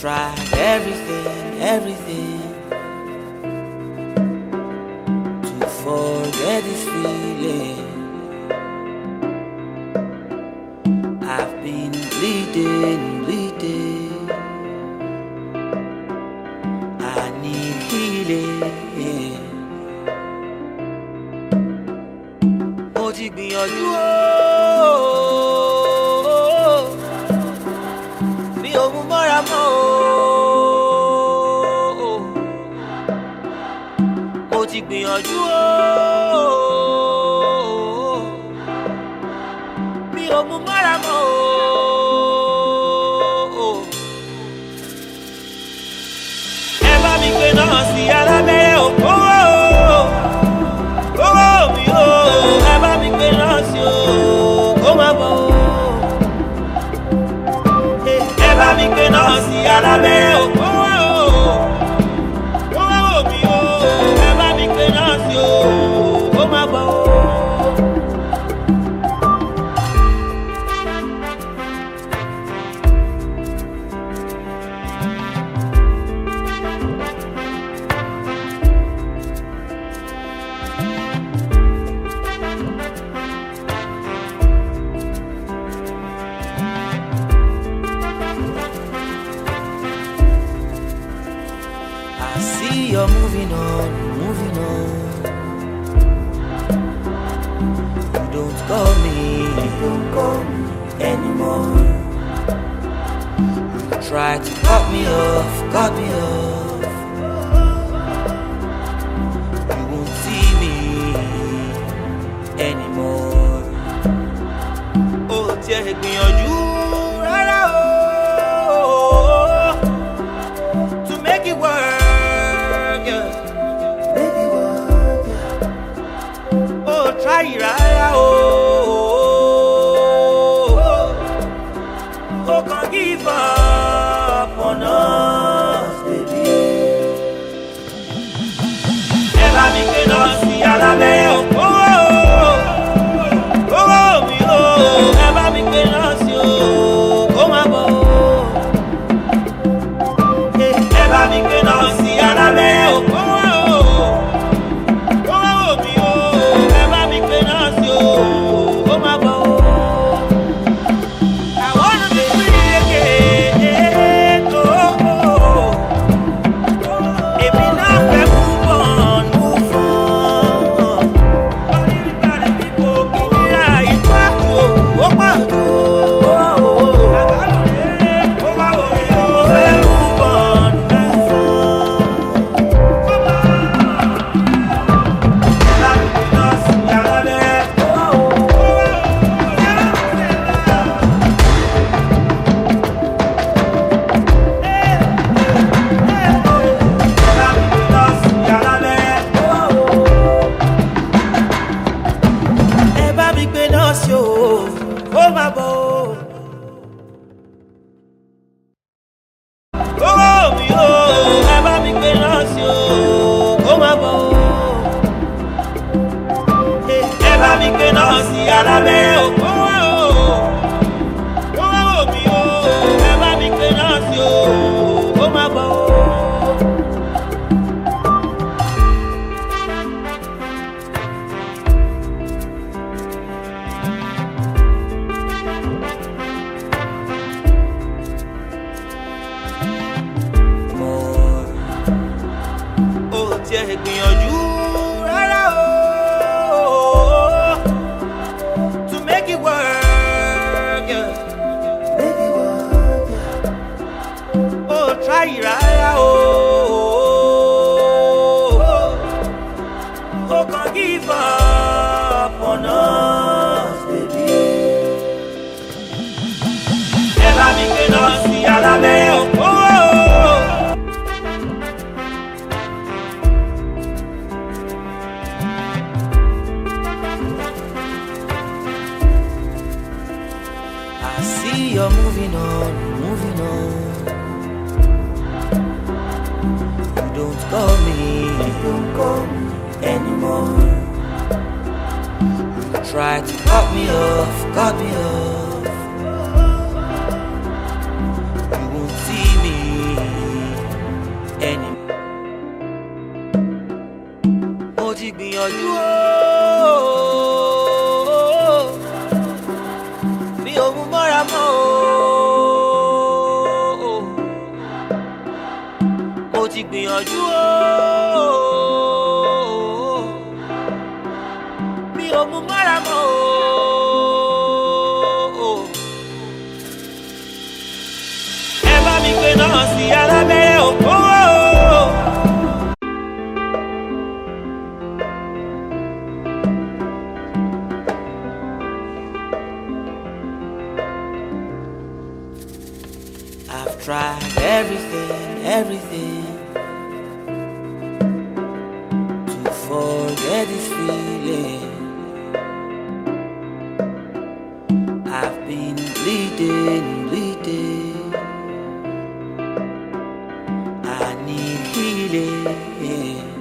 tried everything to forget this feeling. I've been bleeding. I need healing. Mo ti gbìyànjú o, mi ò mú mọ́ra mọ́ o. Mo ti gbìyànjú o, mi ò mú mọ́ra mọ́ o. Ẹ bá mi gbé náà sí alábẹ́rẹ́ òkú owó mi o. Ẹ bá mi gbé náà sí o, kó má bọ̀ o. Ẹ bá mi gbé náà sí alábẹ́rẹ́ òkú owó mi o. Ẹ bá mi gbé náà sí o, kó má bọ̀ o. I see you're moving on. You don't call me anymore. You try to cut me off. You won't see me anymore. Oh, tiẹ̀ gbìyànjú rárá o, to make it work, yeah. Oh, try it rárá o. Oh, can't give up on us, baby. Ẹ bá mi gbé náà sí alábẹ́rẹ́ òkú owó mi o. Ẹ bá mi gbé náà sí o, kó má bọ̀ o. Ẹ bá mi gbé náà sí alábẹ́rẹ́ òkú owó mi o. Ẹ bá mi gbé náà sí o, kó má bọ̀ o. I wanna be free again, oh. Èmi náà fẹ́ move on. Orí mi balẹ̀ bí kò kí ní ààyè pàtó, ó pàtó. Ó wá wò mí o, fẹ́ move on. Ẹ bá mi gbé náà sí o, ó má bọ̀ o. Owó mi o, ẹ bá mi gbé náà sí o, ó má bọ̀ o. Ẹ bá mi gbé náà sí alábẹ́rẹ́ òkú owó mi o. Ẹ bá mi gbé náà sí o, ó má bọ̀ o. Ó tiẹ̀ gbìyànjú rárá o, to make it work, yeah. Oh, try it rárá o. Oh, can't give up on us, baby. Ẹ bá mi gbé náà sí alábẹ́rẹ́ òkú. I see you're moving on. You don't call me anymore. You try to cut me off. You won't see me ti gbìyànjú mi ò mú mọ́ra mọ́ mo ti gbìyànjú mi ò mú mọ́ra mọ́ ẹ bá mi gbé náà sí alábẹ́rẹ́ òkú. I've tried everything to forget this feeling. I've been bleeding. I need healing.